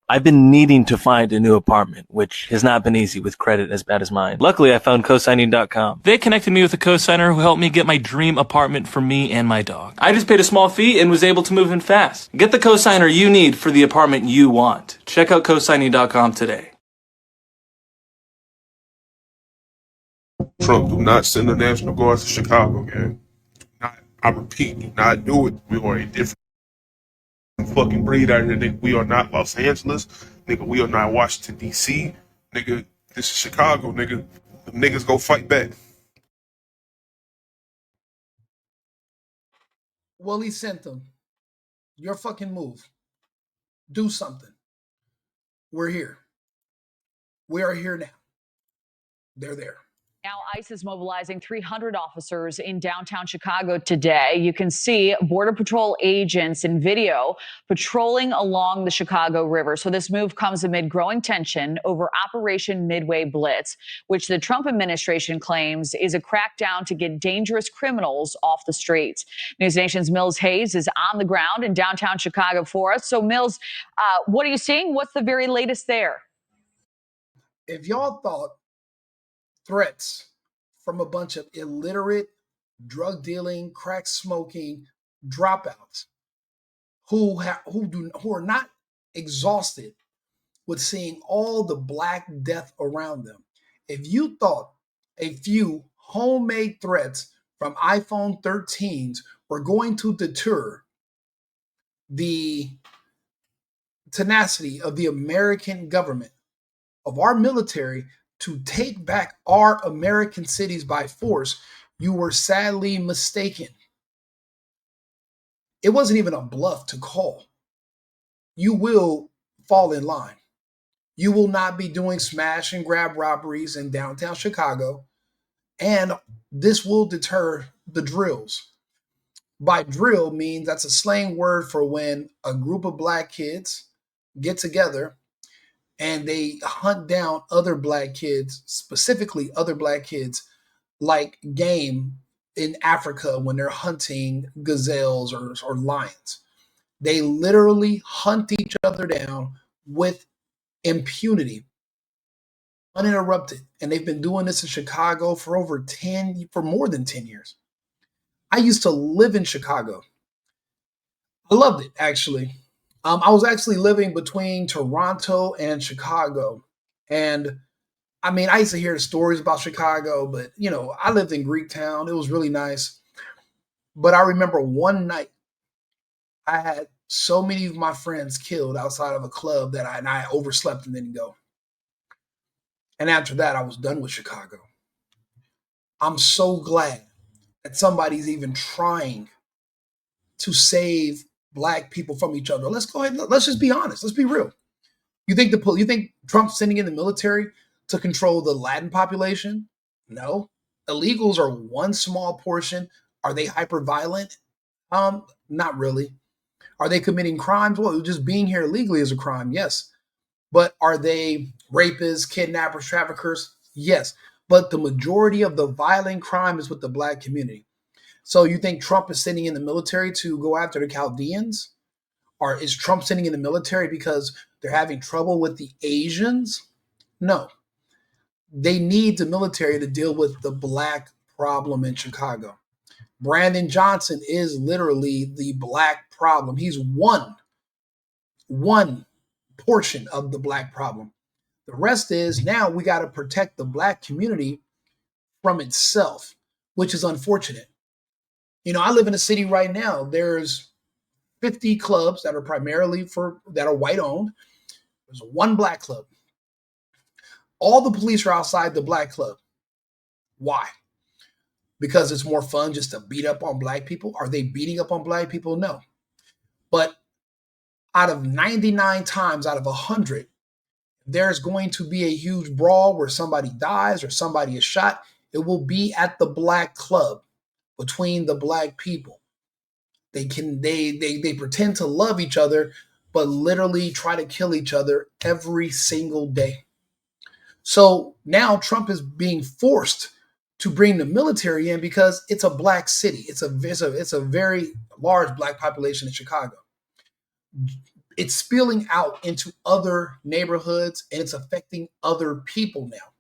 I've been needing to find a new apartment, which has not been easy with credit as bad as mine. Luckily, I found cosigning.com. They connected me with a cosigner who helped me get my dream apartment for me and my dog. I just paid a small fee and was able to move in fast. Get the cosigner you need for the apartment you want. Check out cosigning.com today. Trump, do not send the National Guard to Chicago, gang. Not, I repeat, do not do it. We are a different fucking breed out here, nigga. We are not Los Angeles, nigga. We are not Washington, D.C., nigga. This is Chicago, nigga. The niggas go fight back. Well, he sent them. Your fucking move. Do something. We're here. We are here now. They're there. Now, ICE is mobilizing 300 officers in downtown Chicago today. You can see Border Patrol agents in video patrolling along the Chicago River. So this move comes amid growing tension over Operation Midway Blitz, which the Trump administration claims is a crackdown to get dangerous criminals off the streets. News Nation's Mills Hayes is on the ground in downtown Chicago for us. So, Mills, what are you seeing? What's the very latest there? If y'all thought threats from a bunch of illiterate, drug dealing, crack smoking dropouts who are not exhausted with seeing all the Black death around them. If you thought a few homemade threats from iPhone 13s were going to deter the tenacity of the American government, of our military, to take back our American cities by force, you were sadly mistaken. It wasn't even a bluff to call. You will fall in line. You will not be doing smash and grab robberies in downtown Chicago, and this will deter the drills. By drill means that's a slang word for when a group of Black kids get together and they hunt down other Black kids, specifically other Black kids, like game in Africa when they're hunting gazelles or lions. They literally hunt each other down with impunity, uninterrupted. And they've been doing this in Chicago for more than 10 years. I used to live in Chicago. I loved it, actually. I was actually living between Toronto and Chicago. And I mean, I used to hear stories about Chicago, but I lived in Greektown. It was really nice. But I remember one night I had so many of my friends killed outside of a club that I overslept and didn't go. And after that, I was done with Chicago. I'm so glad that somebody's even trying to save Black people from each other. Let's go ahead. Let's just be honest. Let's be real. You think Trump's sending in the military to control the Latin population? No. Illegals are one small portion. Are they hyper violent? Not really. Are they committing crimes? Well, just being here illegally is a crime, yes. But are they rapists, kidnappers, traffickers? Yes. But the majority of the violent crime is with the Black community. So you think Trump is sending in the military to go after the Chaldeans? Or is Trump sending in the military because they're having trouble with the Asians? No. They need the military to deal with the Black problem in Chicago. Brandon Johnson is literally the Black problem. He's one portion of the Black problem. The rest is now we got to protect the Black community from itself, which is unfortunate. I live in a city right now. There's 50 clubs that are primarily that are white owned. There's one Black club. All the police are outside the Black club. Why? Because it's more fun just to beat up on Black people? Are they beating up on Black people? No. But out of 99 times out of 100, there's going to be a huge brawl where somebody dies or somebody is shot. It will be at the Black club between the Black people. They pretend to love each other, but literally try to kill each other every single day. So now Trump is being forced to bring the military in because it's a Black city. It's a very large Black population in Chicago. It's spilling out into other neighborhoods and it's affecting other people now.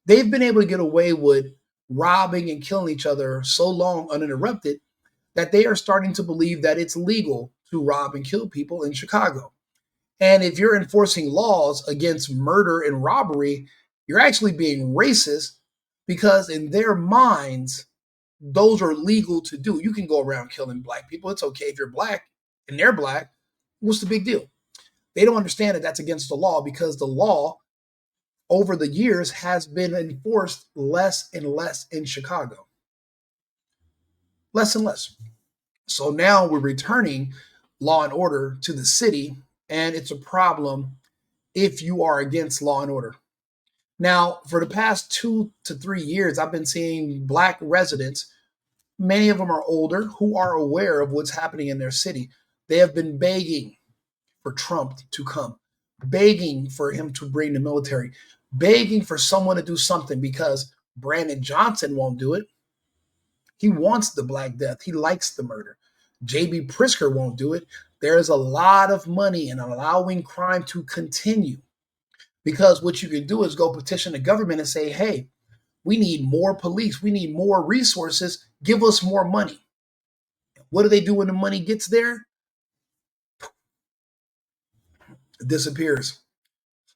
They've been able to get away with robbing and killing each other so long uninterrupted that they are starting to believe that it's legal to rob and kill people in Chicago. And if you're enforcing laws against murder and robbery, you're actually being racist because in their minds, those are legal to do. You can go around killing black people. It's okay if you're black and they're black. What's the big deal? They don't understand that that's against the law because the law over the years has been enforced less and less in Chicago. Less and less. So now we're returning law and order to the city, and it's a problem if you are against law and order. Now, for the past 2 to 3 years, I've been seeing black residents, many of them are older, who are aware of what's happening in their city. They have been begging for Trump to come, begging for him to bring the military, begging for someone to do something because Brandon Johnson won't do it. He wants the Black Death. He likes the murder. J.B. Pritzker won't do it. There's a lot of money in allowing crime to continue because what you can do is go petition the government and say, hey, we need more police. We need more resources. Give us more money. What do they do when the money gets there? It disappears.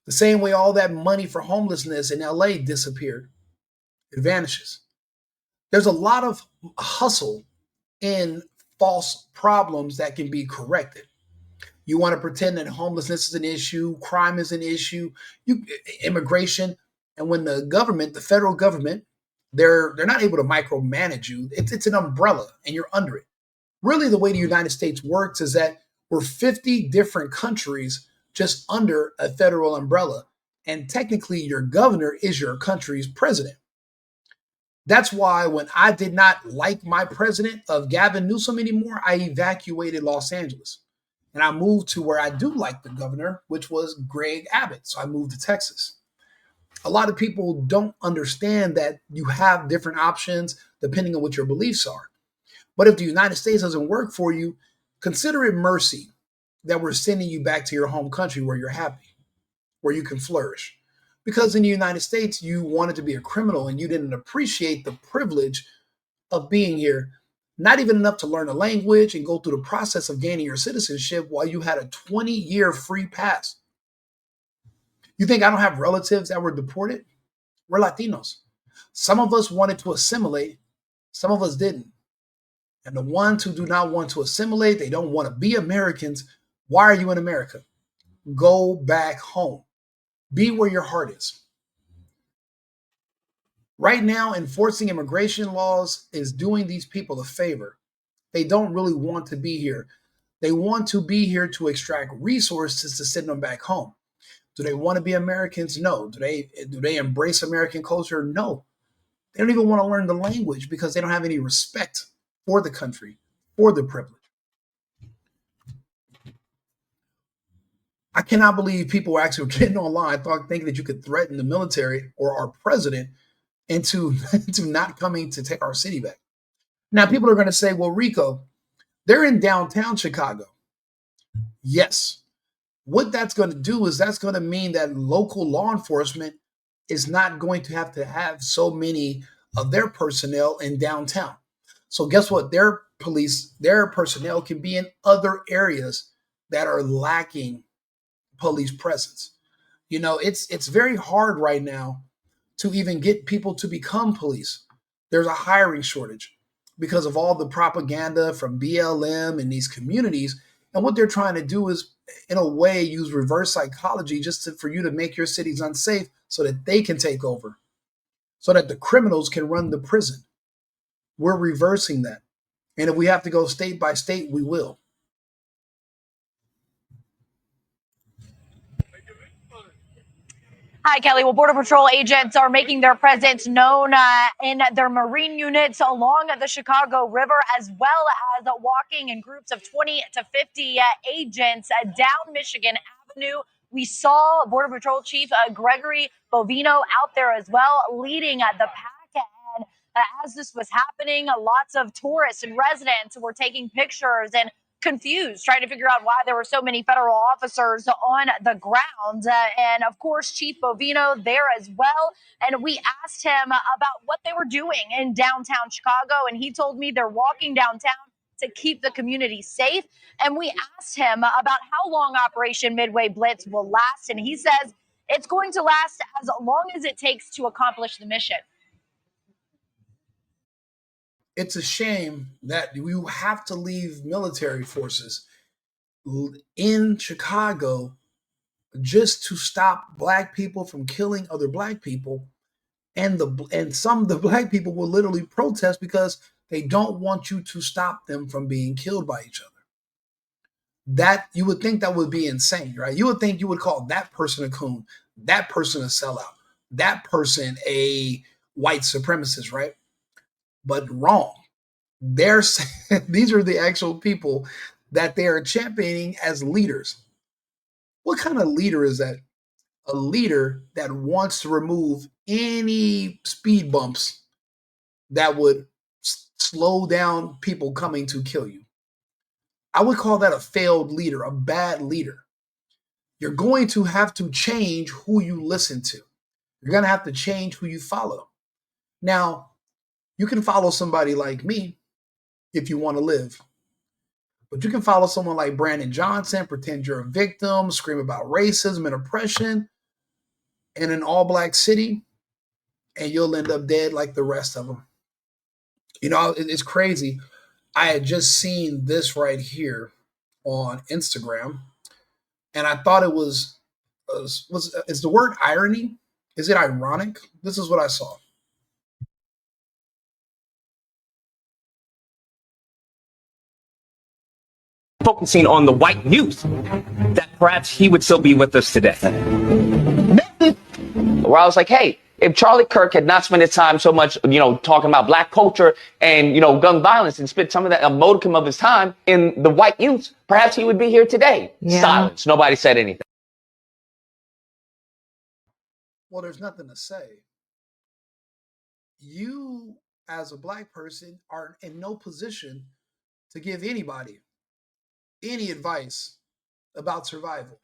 The same way all that money for homelessness in LA disappeared. It vanishes. There's a lot of hustle in false problems that can be corrected. You want to pretend that homelessness is an issue, crime is an issue, immigration, and when the government, the federal government, they're not able to micromanage you. It's an umbrella, and you're under it. Really, the way the United States works is that we're 50 different countries just under a federal umbrella, and technically, your governor is your country's president. That's why when I did not like my president of Gavin Newsom anymore, I evacuated Los Angeles. And I moved to where I do like the governor, which was Greg Abbott. So I moved to Texas. A lot of people don't understand that you have different options depending on what your beliefs are. But if the United States doesn't work for you, consider it mercy that we're sending you back to your home country where you're happy, where you can flourish. Because in the United States, you wanted to be a criminal and you didn't appreciate the privilege of being here, not even enough to learn the language and go through the process of gaining your citizenship while you had a 20-year free pass. You think I don't have relatives that were deported? We're Latinos. Some of us wanted to assimilate, some of us didn't. And the ones who do not want to assimilate, they don't want to be Americans. Why are you in America? Go back home. Be where your heart is. Right now, enforcing immigration laws is doing these people a favor. They don't really want to be here. They want to be here to extract resources to send them back home. Do they want to be Americans? No. Do they embrace American culture? No. They don't even want to learn the language because they don't have any respect for the country, for the privilege. I cannot believe people were actually getting online thinking that you could threaten the military or our president into not coming to take our city back. Now, people are going to say, well, Rico, they're in downtown Chicago. Yes. What that's going to do is that's going to mean that local law enforcement is not going to have so many of their personnel in downtown. So guess what? Their personnel can be in other areas that are lacking police presence. You know, it's very hard right now to even get people to become police. There's a hiring shortage because of all the propaganda from BLM and these communities. And what they're trying to do is, in a way, use reverse psychology for you to make your cities unsafe so that they can take over, so that the criminals can run the prison. We're reversing that. And if we have to go state by state, we will. Hi, Kelly. Well, Border Patrol agents are making their presence known in their Marine units along the Chicago River, as well as walking in groups of 20 to 50 agents down Michigan Avenue. We saw Border Patrol Chief Gregory Bovino out there as well, leading the pack. And as this was happening, lots of tourists and residents were taking pictures and confused, trying to figure out why there were so many federal officers on the ground. And of course, Chief Bovino there as well. And we asked him about what they were doing in downtown Chicago. And he told me they're walking downtown to keep the community safe. And we asked him about how long Operation Midway Blitz will last. And he says it's going to last as long as it takes to accomplish the mission. It's a shame that you have to leave military forces in Chicago just to stop black people from killing other black people, and some of the black people will literally protest because they don't want you to stop them from being killed by each other. That you would think that would be insane, right? You would think you would call that person a coon, that person a sellout, that person a white supremacist, right? But wrong. These are the actual people that they are championing as leaders. What kind of leader is that? A leader that wants to remove any speed bumps that would slow down people coming to kill you. I would call that a failed leader, a bad leader. You're going to have to change who you listen to. You're going to have to change who you follow. Now, you can follow somebody like me if you want to live. But you can follow someone like Brandon Johnson, pretend you're a victim, scream about racism and oppression in an all-black city, and you'll end up dead like the rest of them. You know, it's crazy. I had just seen this right here on Instagram, and I thought it is the word irony? Is it ironic? This is what I saw. Focusing on the white youth, that perhaps he would still be with us today. Where I was like, hey, if Charlie Kirk had not spent his time so much, talking about black culture and, gun violence and spent some of that a modicum of his time in the white youth, perhaps he would be here today. Yeah. Silence. Nobody said anything. Well, there's nothing to say. You, as a black person, are in no position to give anybody any advice about survival.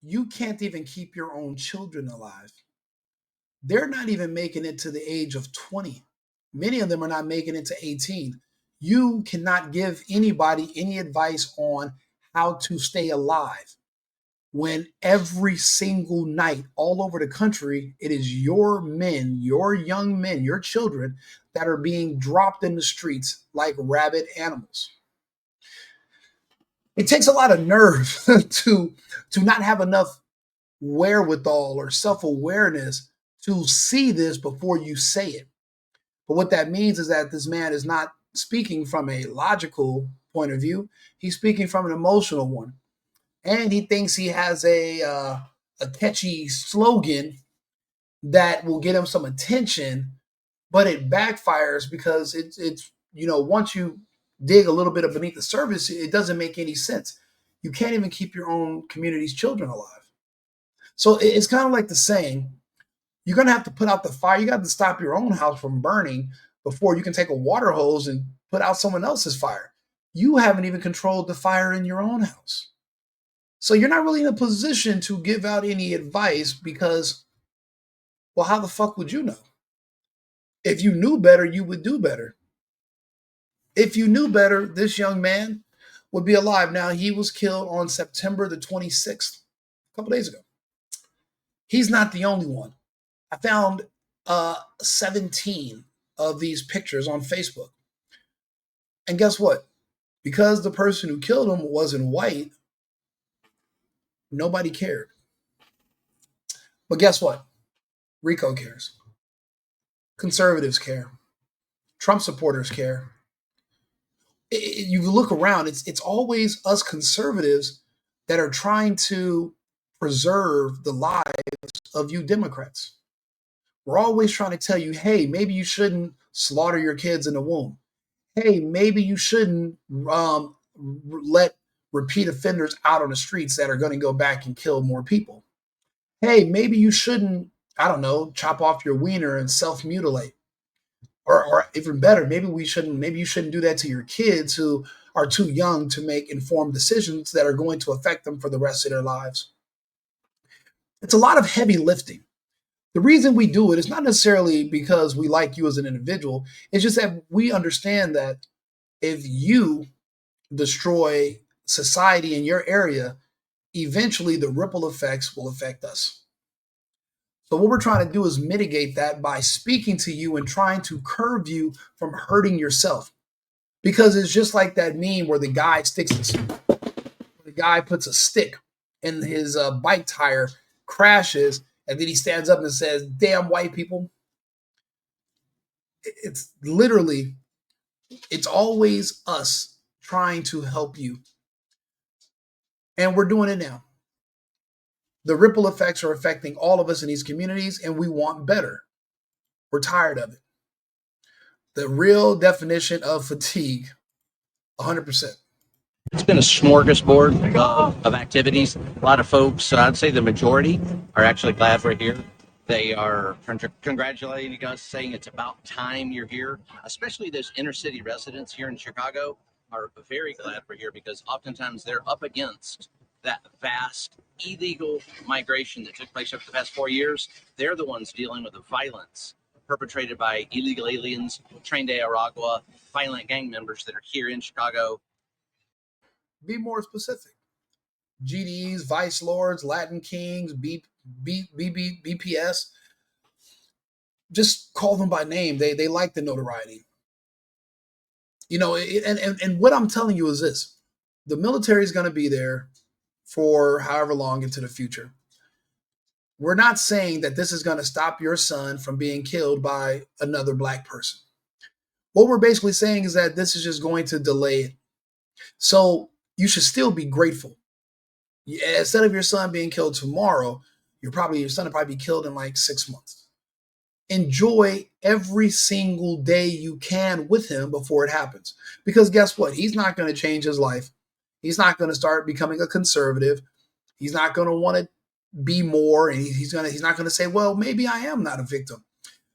You can't even keep your own children alive. They're not even making it to the age of 20. Many of them are not making it to 18. You cannot give anybody any advice on how to stay alive when every single night all over the country, it is your men, your young men, your children that are being dropped in the streets like rabid animals. It takes a lot of nerve to not have enough wherewithal or self-awareness to see this before you say it. But what that means is that this man is not speaking from a logical point of view. He's speaking from an emotional one. And he thinks he has a catchy slogan that will get him some attention, but it backfires because it's once you dig a little bit beneath the surface, it doesn't make any sense. You can't even keep your own community's children alive. So it's kind of like the saying, you're going to have to put out the fire. You got to stop your own house from burning before you can take a water hose and put out someone else's fire. You haven't even controlled the fire in your own house. So you're not really in a position to give out any advice because, well, how the fuck would you know? If you knew better, you would do better. If you knew better, this young man would be alive. Now, he was killed on September the 26th, a couple days ago. He's not the only one. I found 17 of these pictures on Facebook. And guess what? Because the person who killed him wasn't white, nobody cared. But guess what? RICO cares. Conservatives care. Trump supporters care. You look around, it's always us conservatives that are trying to preserve the lives of you Democrats. We're always trying to tell you, hey, maybe you shouldn't slaughter your kids in the womb. Hey, maybe you shouldn't let repeat offenders out on the streets that are going to go back and kill more people. Hey, maybe you shouldn't, I don't know, chop off your wiener and self-mutilate. Or even better, maybe you shouldn't do that to your kids who are too young to make informed decisions that are going to affect them for the rest of their lives. It's a lot of heavy lifting. The reason we do it is not necessarily because we like you as an individual. It's just that we understand that if you destroy society in your area, eventually the ripple effects will affect us. So what we're trying to do is mitigate that by speaking to you and trying to curb you from hurting yourself. Because it's just like that meme where the guy puts a stick in his bike tire, crashes, and then he stands up and says, "Damn white people." It's literally, it's always us trying to help you. And we're doing it now. The ripple effects are affecting all of us in these communities, and we want better. We're tired of it. The real definition of fatigue, 100%. It's been a smorgasbord of activities. A lot of folks, I'd say the majority, are actually glad we're here. They are congratulating us, saying it's about time you're here. Especially those inner city residents here in Chicago are very glad we're here because oftentimes they're up against that vast illegal migration that took place over the past 4 years. They're the ones dealing with the violence perpetrated by illegal aliens, trained de Aragua, violent gang members that are here in Chicago. Be more specific. GDs, Vice Lords, Latin Kings, BPS. Just call them by name. They like the notoriety. You know, and what I'm telling you is this. The military is going to be there for however long into the future. We're not saying that this is going to stop your son from being killed by another black person. What we're basically saying is that this is just going to delay it. So you should still be grateful. Instead of your son being killed tomorrow, your son will probably be killed in like 6 months. Enjoy every single day you can with him before it happens. Because guess what? He's not going to change his life. He's not going to start becoming a conservative. He's not going to want to be more. And he's not going to say, well, maybe I am not a victim.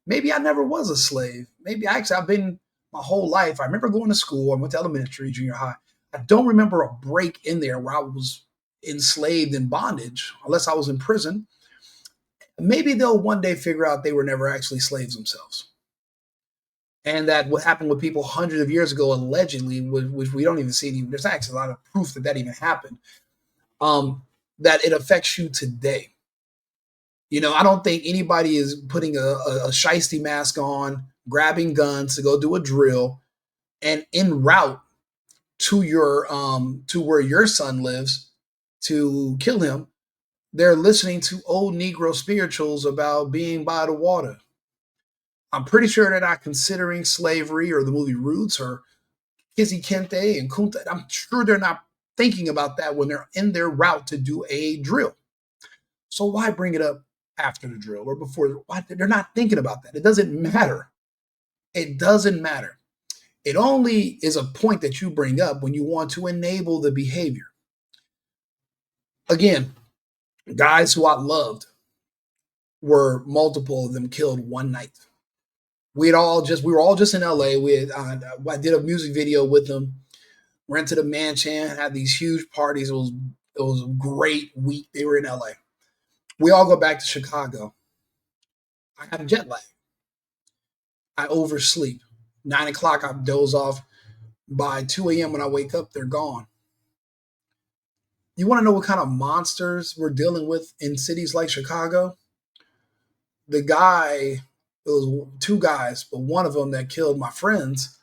Maybe I never was a slave. Maybe I've been my whole life. I remember going to school. I went to elementary, junior high. I don't remember a break in there where I was enslaved in bondage, unless I was in prison. Maybe they'll one day figure out they were never actually slaves themselves. And that what happened with people hundreds of years ago, allegedly, which we don't even see, there's actually a lot of proof that even happened, that it affects you today. You know, I don't think anybody is putting a shiesty mask on, grabbing guns to go do a drill, and en route to your to where your son lives to kill him. They're listening to old Negro spirituals about being by the water. I'm pretty sure they're not considering slavery or the movie Roots or Kizzy Kente and Kunta. I'm sure they're not thinking about that when they're in their route to do a drill. So why bring it up after the drill or before? Why? They're not thinking about that. It doesn't matter. It doesn't matter. It only is a point that you bring up when you want to enable the behavior. Again, guys who I loved were multiple of them killed one night. We were all just in LA. I did a music video with them, rented a mansion, had these huge parties. It was a great week. They were in LA. We all go back to Chicago. I have jet lag. I oversleep. 9 o'clock, I doze off. By 2 a.m. when I wake up, they're gone. You want to know what kind of monsters we're dealing with in cities like Chicago? The guy, it was two guys, but one of them that killed my friends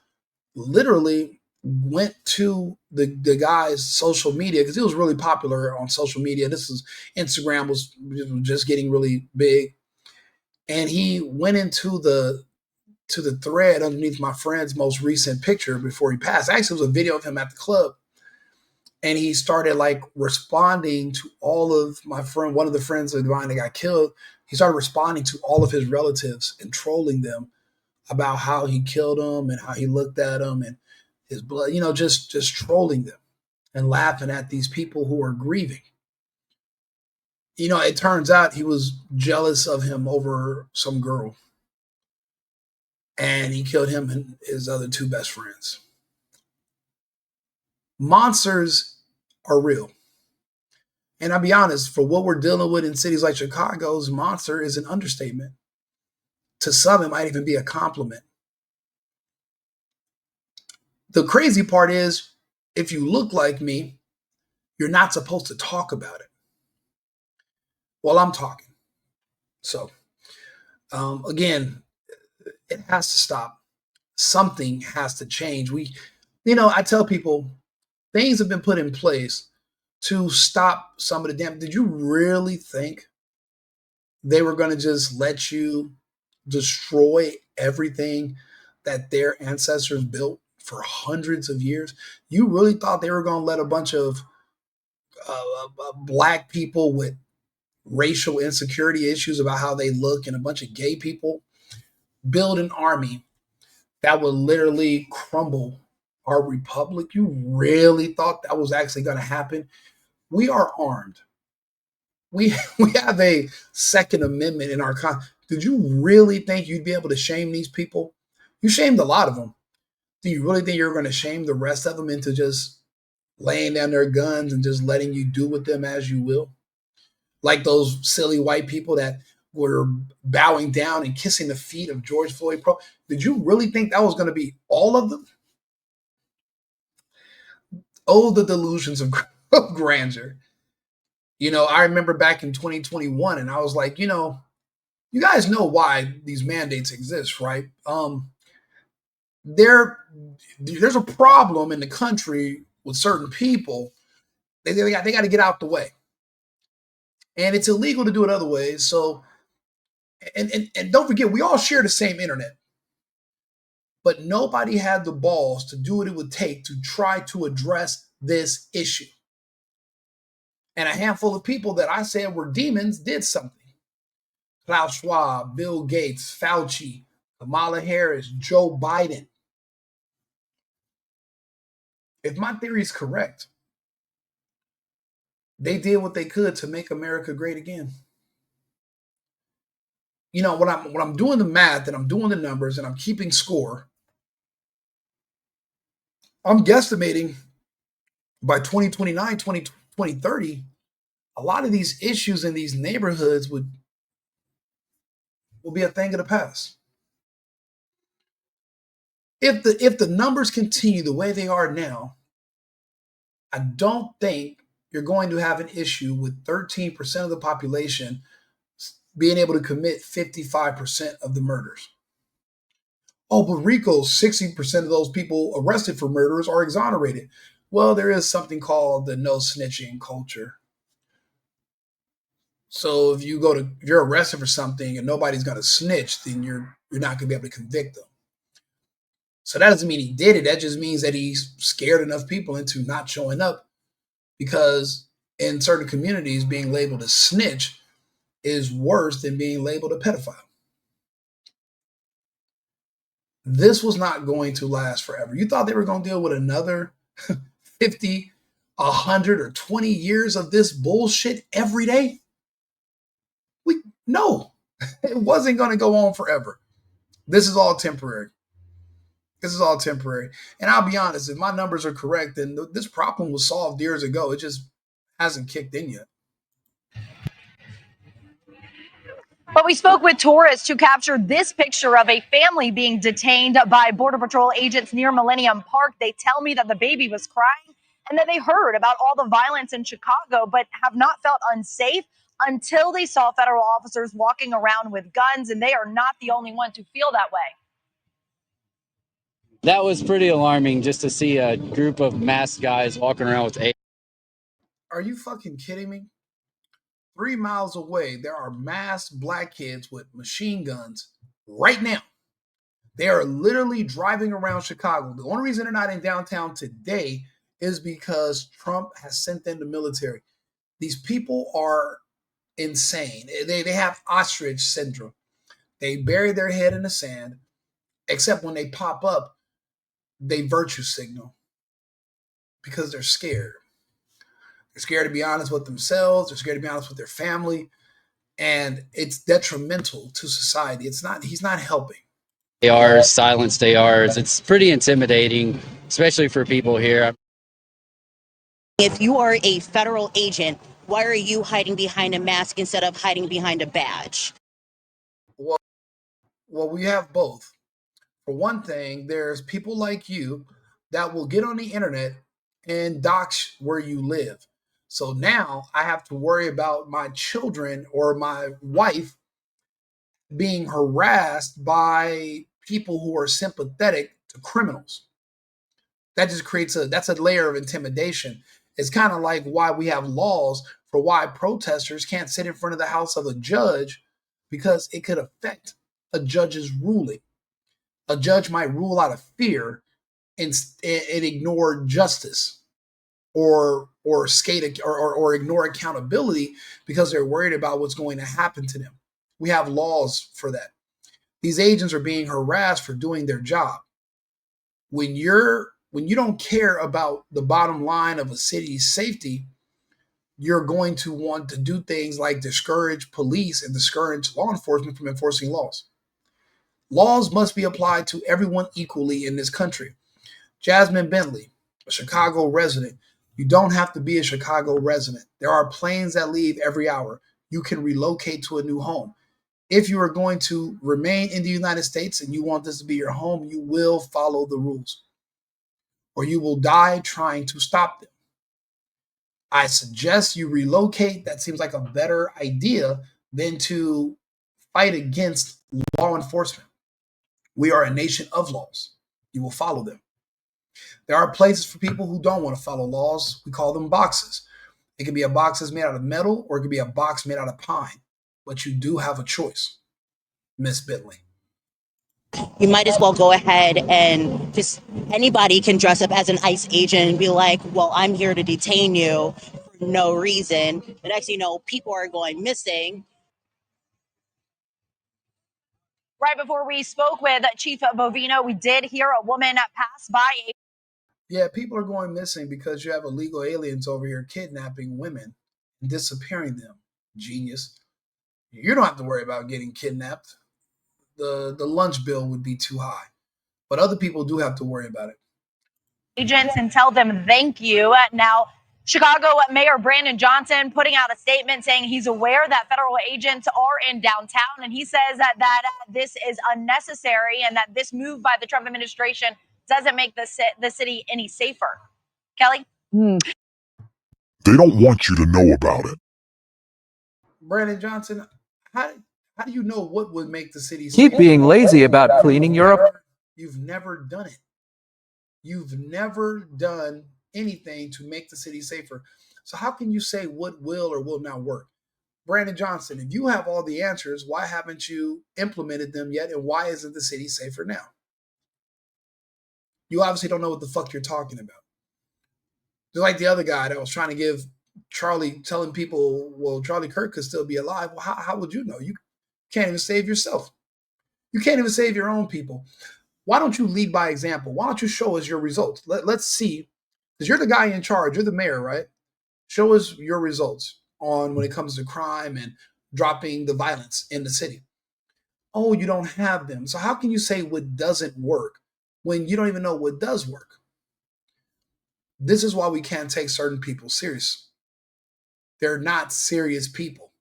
literally went to the guy's social media because he was really popular on social media. Instagram was just getting really big. And he went into the thread underneath my friend's most recent picture before he passed. Actually, it was a video of him at the club. And he started like responding to all of my friend, one of the friends of mine that got killed. He started responding to all of his relatives and trolling them about how he killed them and how he looked at them and his blood, just trolling them and laughing at these people who are grieving. It turns out he was jealous of him over some girl. And he killed him and his other two best friends. Monsters are real. And I'll be honest, for what we're dealing with in cities like Chicago's, monster is an understatement. To some, it might even be a compliment. The crazy part is, if you look like me, you're not supposed to talk about it. Well, I'm talking. So, again, it has to stop. Something has to change. I tell people things have been put in place to stop some of the damage. Did you really think they were going to just let you destroy everything that their ancestors built for hundreds of years? You really thought they were going to let a bunch of black people with racial insecurity issues about how they look and a bunch of gay people build an army that would literally crumble our republic? You really thought that was actually going to happen? We are armed. We have a Second Amendment in our Did you really think you'd be able to shame these people? You shamed a lot of them. Do you really think you're going to shame the rest of them into just laying down their guns and just letting you do with them as you will? Like those silly white people that were bowing down and kissing the feet of George Floyd. Did you really think that was going to be all of them? Oh, the delusions of grandeur. I remember back in 2021, and I was like, you guys know why these mandates exist, right? There's a problem in the country with certain people. They got to get out the way, and it's illegal to do it other ways. So, and don't forget, we all share the same internet, but nobody had the balls to do what it would take to try to address this issue. And a handful of people that I said were demons did something. Klaus Schwab, Bill Gates, Fauci, Kamala Harris, Joe Biden. If my theory is correct, they did what they could to make America great again. When I'm doing the math and I'm doing the numbers and I'm keeping score, I'm guesstimating by 2029, 2030, a lot of these issues in these neighborhoods will be a thing of the past. If the numbers continue the way they are now, I don't think you're going to have an issue with 13% of the population being able to commit 55% of the murders. Oh, but RICO, 60% of those people arrested for murders are exonerated. Well, there is something called the no snitching culture. So if you're arrested for something and nobody's going to snitch, then you're not going to be able to convict them. So that doesn't mean he did it. That just means that he's scared enough people into not showing up, because in certain communities, being labeled a snitch is worse than being labeled a pedophile. This was not going to last forever. You thought they were going to deal with another 50, 100, or 20 years of this bullshit every day? No, it wasn't going to go on forever. This is all temporary. And I'll be honest, if my numbers are correct, then this problem was solved years ago. It just hasn't kicked in yet. But we spoke with tourists who captured this picture of a family being detained by Border Patrol agents near Millennium Park. They tell me that the baby was crying and that they heard about all the violence in Chicago, but have not felt unsafe until they saw federal officers walking around with guns, and they are not the only one to feel that way. That was pretty alarming, just to see a group of masked guys walking around with Are you fucking kidding me? 3 miles away, there are masked black kids with machine guns right now. They are literally driving around Chicago. The only reason they're not in downtown today is because Trump has sent them the military. These people are insane. They have ostrich syndrome. They bury their head in the sand, except when they pop up, they virtue signal because they're scared. They're scared to be honest with themselves. They're scared to be honest with their family. And it's detrimental to society. He's not helping. ARs, silenced ARs. It's pretty intimidating, especially for people here. If you are a federal agent, why are you hiding behind a mask instead of hiding behind a badge? Well, we have both. For one thing, there's people like you that will get on the internet and dox where you live. So now I have to worry about my children or my wife being harassed by people who are sympathetic to criminals. That just creates that's a layer of intimidation. It's kind of like why we have laws for why protesters can't sit in front of the house of a judge because it could affect a judge's ruling. A judge might rule out of fear and ignore justice or skate or ignore accountability because they're worried about what's going to happen to them. We have laws for that. These agents are being harassed for doing their job. When you don't care about the bottom line of a city's safety, you're going to want to do things like discourage police and discourage law enforcement from enforcing laws. Laws must be applied to everyone equally in this country. Jasmine Bentley, a Chicago resident. You don't have to be a Chicago resident. There are planes that leave every hour. You can relocate to a new home. If you are going to remain in the United States and you want this to be your home, you will follow the rules or you will die trying to stop them. I suggest you relocate. That seems like a better idea than to fight against law enforcement. We are a nation of laws. You will follow them. There are places for people who don't want to follow laws. We call them boxes. It can be a box that's made out of metal or it could be a box made out of pine. But you do have a choice, Miss Bentley. You might as well go ahead and just anybody can dress up as an ICE agent and be like, well, I'm here to detain you for no reason. But actually, you know, people are going missing. Right before we spoke with Chief Bovino, we did hear a woman pass by. Yeah, people are going missing because you have illegal aliens over here kidnapping women and disappearing them. Genius. You don't have to worry about getting kidnapped. The lunch bill would be too high. But other people do have to worry about it. Agents and tell them thank you. Now, Chicago Mayor Brandon Johnson putting out a statement saying he's aware that federal agents are in downtown, and he says that this is unnecessary and that this move by the Trump administration doesn't make the city any safer. Kelly? They don't want you to know about it. Brandon Johnson, how do you know what would make the city safer? Keep being lazy about cleaning your... You've never done it. You've never done anything to make the city safer. So how can you say what will or will not work? Brandon Johnson, if you have all the answers, why haven't you implemented them yet? And why isn't the city safer now? You obviously don't know what the fuck you're talking about. Just like the other guy that was trying to give Charlie, telling people, well, Charlie Kirk could still be alive. Well, how would you know? You can't even save yourself. You can't even save your own people. Why don't you lead by example? Why don't you show us your results? Let's see, because you're the guy in charge. You're the mayor, right? Show us your results on when it comes to crime and dropping the violence in the city. Oh, you don't have them. So how can you say what doesn't work when you don't even know what does work? This is why we can't take certain people serious. They're not serious people.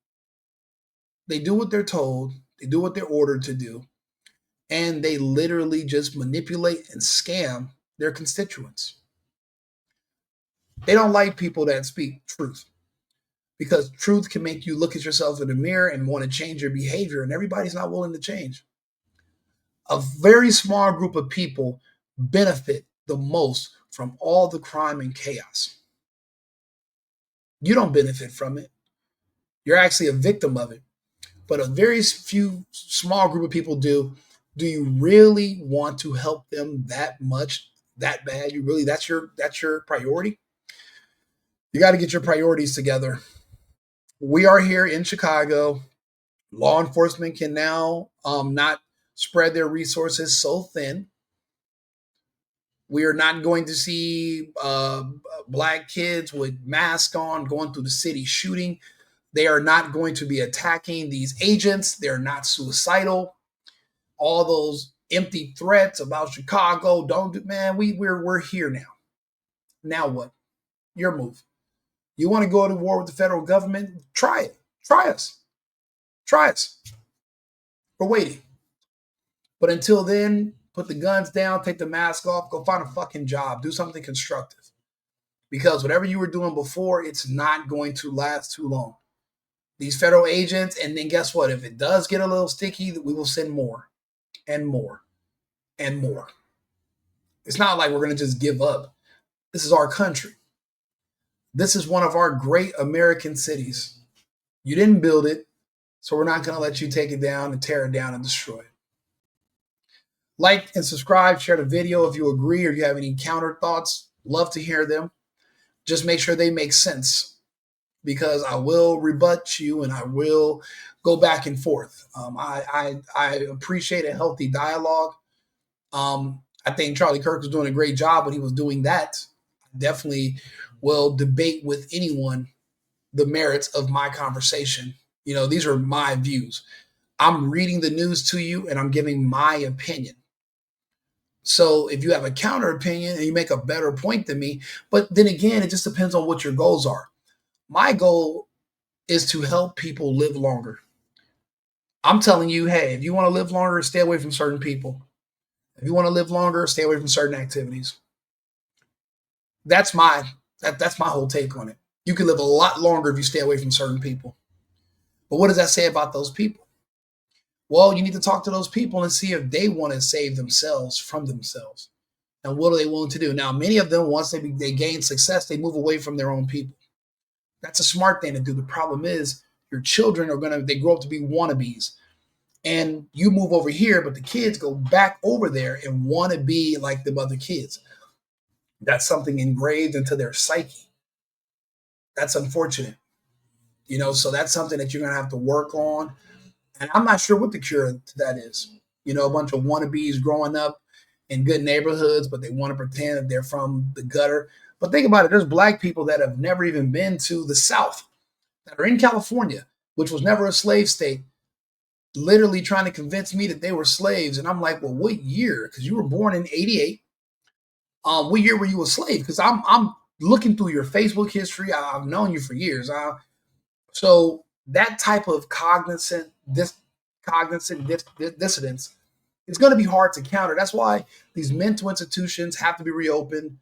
They do what they're told. They do what they're ordered to do. And they literally just manipulate and scam their constituents. They don't like people that speak truth because truth can make you look at yourself in the mirror and want to change your behavior, and everybody's not willing to change. A very small group of people benefit the most from all the crime and chaos. You don't benefit from it. You're actually a victim of it. But a very few small group of people do. Do you really want to help them that much, that bad? You really, that's your priority? You got to get your priorities together. We are here in Chicago. Law enforcement can now not spread their resources so thin. We are not going to see black kids with masks on going through the city shooting. They are not going to be attacking these agents. They're not suicidal. All those empty threats about Chicago, don't do, man, we're here now. Now what? Your move. You want to go to war with the federal government? Try it. Try us. Try us. We're waiting. But until then, put the guns down, take the mask off, go find a fucking job, do something constructive. Because whatever you were doing before, it's not going to last too long. These federal agents, and then guess what? If it does get a little sticky, we will send more and more and more. It's not like we're going to just give up. This is our country. This is one of our great American cities. You didn't build it, so we're not going to let you take it down and tear it down and destroy it. Like and subscribe, share the video if you agree or you have any counter thoughts. Love to hear them. Just make sure they make sense, because I will rebut you and I will go back and forth. I appreciate a healthy dialogue. I think Charlie Kirk was doing a great job when he was doing that. I definitely will debate with anyone the merits of my conversation. You know, these are my views. I'm reading the news to you and I'm giving my opinion. So if you have a counter opinion and you make a better point than me, but then again, it just depends on what your goals are. My goal is to help people live longer. I'm telling you, hey, if you want to live longer, stay away from certain people. If you want to live longer, stay away from certain activities. That's my whole take on it. You can live a lot longer if you stay away from certain people. But what does that say about those people? Well, you need to talk to those people and see if they want to save themselves from themselves. And what are they willing to do? Now, many of them, once they gain success, they move away from their own people. That's a smart thing to do. The problem is your children they grow up to be wannabes. And you move over here, but the kids go back over there and want to be like them other kids. That's something engraved into their psyche. That's unfortunate. You know, so that's something that you're going to have to work on. And I'm not sure what the cure to that is. You know, a bunch of wannabes growing up in good neighborhoods, but they want to pretend that they're from the gutter. But think about it. There's black people that have never even been to the South, that are in California, which was never a slave state, literally trying to convince me that they were slaves. And I'm like, well, what year? Because you were born in 88. What year were you a slave? Because I'm looking through your Facebook history. I've known you for years. So that type of cognizant dissidence, it's going to be hard to counter. That's why these mental institutions have to be reopened,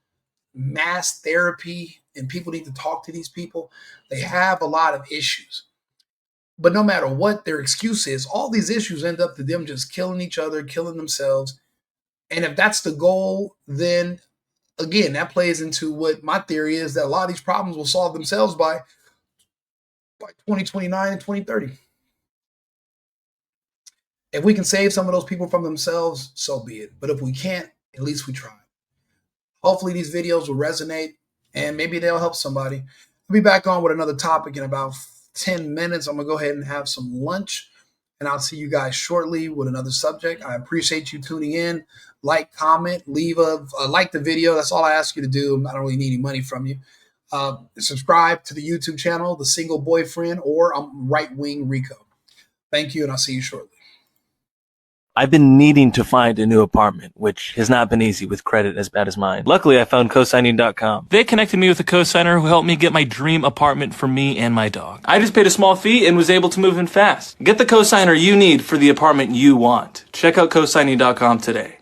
mass therapy, and people need to talk to these people. They have a lot of issues. But no matter what their excuse is, all these issues end up to them just killing each other, killing themselves. And if that's the goal, then again, that plays into what my theory is, that a lot of these problems will solve themselves by 2029 and 2030. If we can save some of those people from themselves, so be it. But if we can't, at least we try. Hopefully these videos will resonate and maybe they'll help somebody. I'll be back on with another topic in about 10 minutes. I'm going to go ahead and have some lunch, and I'll see you guys shortly with another subject. I appreciate you tuning in. Like, comment, leave like the video. That's all I ask you to do. I don't really need any money from you. Subscribe to the YouTube channel, The Single Boyfriend, or WING RICO. Thank you, and I'll see you shortly. I've been needing to find a new apartment, which has not been easy with credit as bad as mine. Luckily, I found cosigning.com. They connected me with a cosigner who helped me get my dream apartment for me and my dog. I just paid a small fee and was able to move in fast. Get the cosigner you need for the apartment you want. Check out cosigning.com today.